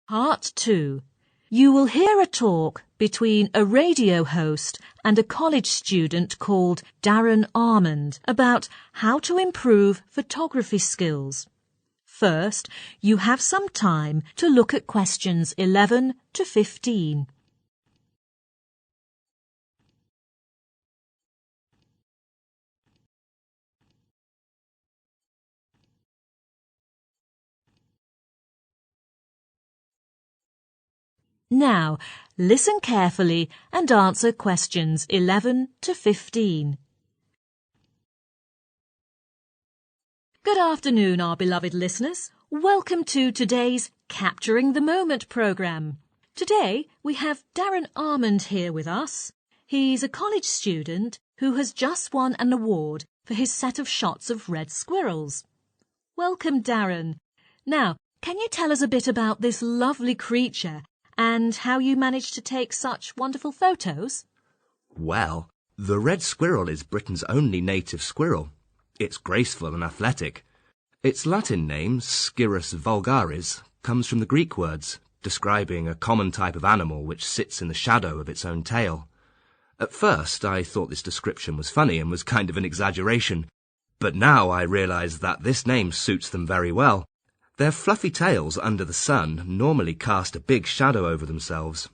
Part 2. You will hear a talk between a radio host and a college student called Darren Armand about how to improve photography skills. First, you have some time to look at questions 11 to 15. Now, listen carefully and answer questions 11 to 15. Good afternoon, our beloved listeners. Welcome to today's Capturing the Moment programme. Today, we have Darren Armand here with us. He's a college student who has just won an award for his set of shots of red squirrels. Welcome, Darren. Now, can you tell us a bit about this lovely creature and how you managed to take such wonderful photos? Well, the red squirrel is Britain's only native squirrel. It's graceful and athletic. Its Latin name, Scirrus vulgaris, comes from the Greek words, describing a common type of animal which sits in the shadow of its own tail. At first, I thought this description was funny and was kind of an exaggeration, but now I realise that this name suits them very well. Their fluffy tails under the sun normally cast a big shadow over themselves.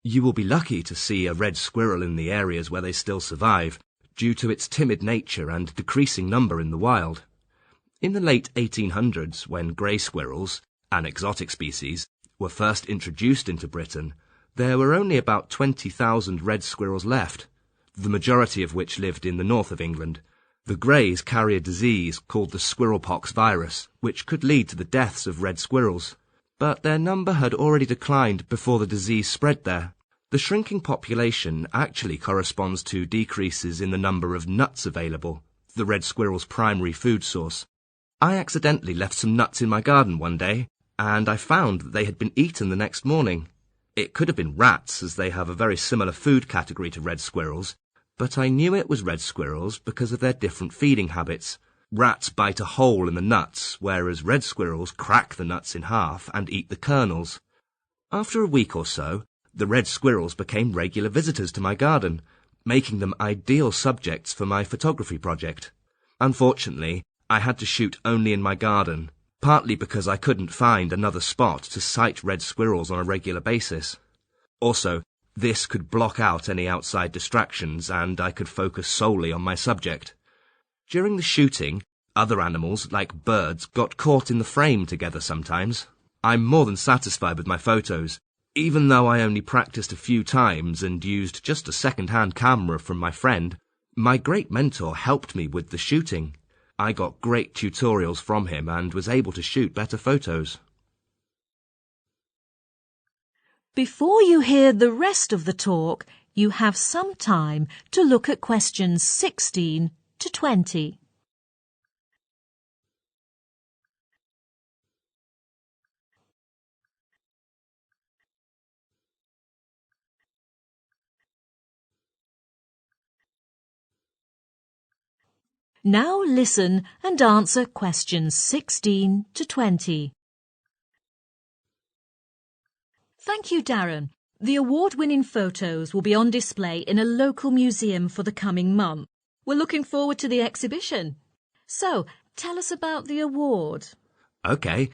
You will be lucky to see a red squirrel in the areas where they still survive, due to its timid nature and decreasing number in the wild. In the late 1800s, when grey squirrels, an exotic species, were first introduced into Britain, there were only about 20,000 red squirrels left, the majority of which lived in the north of England. The greys carry a disease called the squirrelpox virus, which could lead to the deaths of red squirrels. But their number had already declined before the disease spread there. The shrinking population actually corresponds to decreases in the number of nuts available, the red squirrel's primary food source. I accidentally left some nuts in my garden one day, and I found that they had been eaten the next morning. It could have been rats, as they have a very similar food category to red squirrels, but I knew it was red squirrels because of their different feeding habits. Rats bite a hole in the nuts, whereas red squirrels crack the nuts in half and eat the kernels. After a week or so, the red squirrels became regular visitors to my garden, making them ideal subjects for my photography project. Unfortunately, I had to shoot only in my garden, partly because I couldn't find another spot to sight red squirrels on a regular basis. Also, this could block out any outside distractions and I could focus solely on my subject. During the shooting, other animals, like birds, got caught in the frame together sometimes. I'm more than satisfied with my photos, even though I only practiced a few times and used just a second-hand camera from my friend. My great mentor helped me with the shooting. I got great tutorials from him and was able to shoot better photos. Before you hear the rest of the talk, you have some time to look at questions 16 to 20. Now listen and answer questions 16 to 20. Thank you, Darren. The award-winning photos will be on display in a local museum for the coming month. We're looking forward to the exhibition. So, tell us about the award. OK.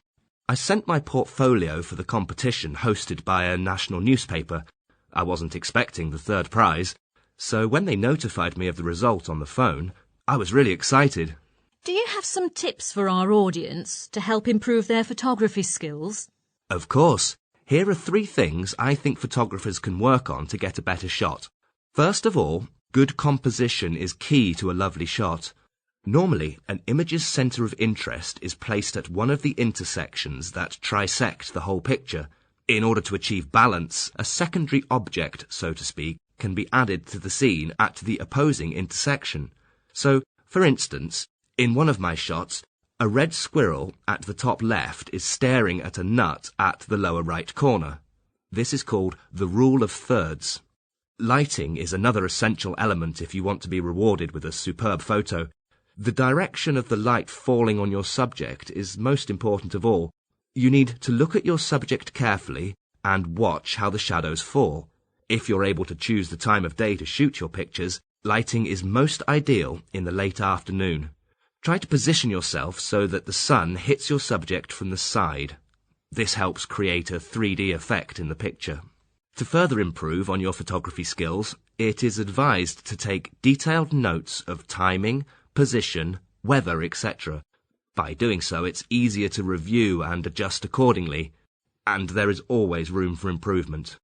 I sent my portfolio for the competition hosted by a national newspaper. I wasn't expecting the third prize, so when they notified me of the result on the phone, I was really excited. Do you have some tips for our audience to help improve their photography skills? Of course. Here are 3 things I think photographers can work on to get a better shot. First of all, good composition is key to a lovely shot. Normally, an image's centre of interest is placed at one of the intersections that trisect the whole picture. In order to achieve balance, a secondary object, so to speak, can be added to the scene at the opposing intersection. So, for instance, in one of my shots, a red squirrel at the top left is staring at a nut at the lower right corner. This is called the rule of thirds. Lighting is another essential element if you want to be rewarded with a superb photo. The direction of the light falling on your subject is most important of all. You need to look at your subject carefully and watch how the shadows fall. If you're able to choose the time of day to shoot your pictures, lighting is most ideal in the late afternoon. Try to position yourself so that the sun hits your subject from the side. This helps create a 3D effect in the picture. To further improve on your photography skills, it is advised to take detailed notes of timing, position, weather, etc. By doing so, it's easier to review and adjust accordingly, and there is always room for improvement.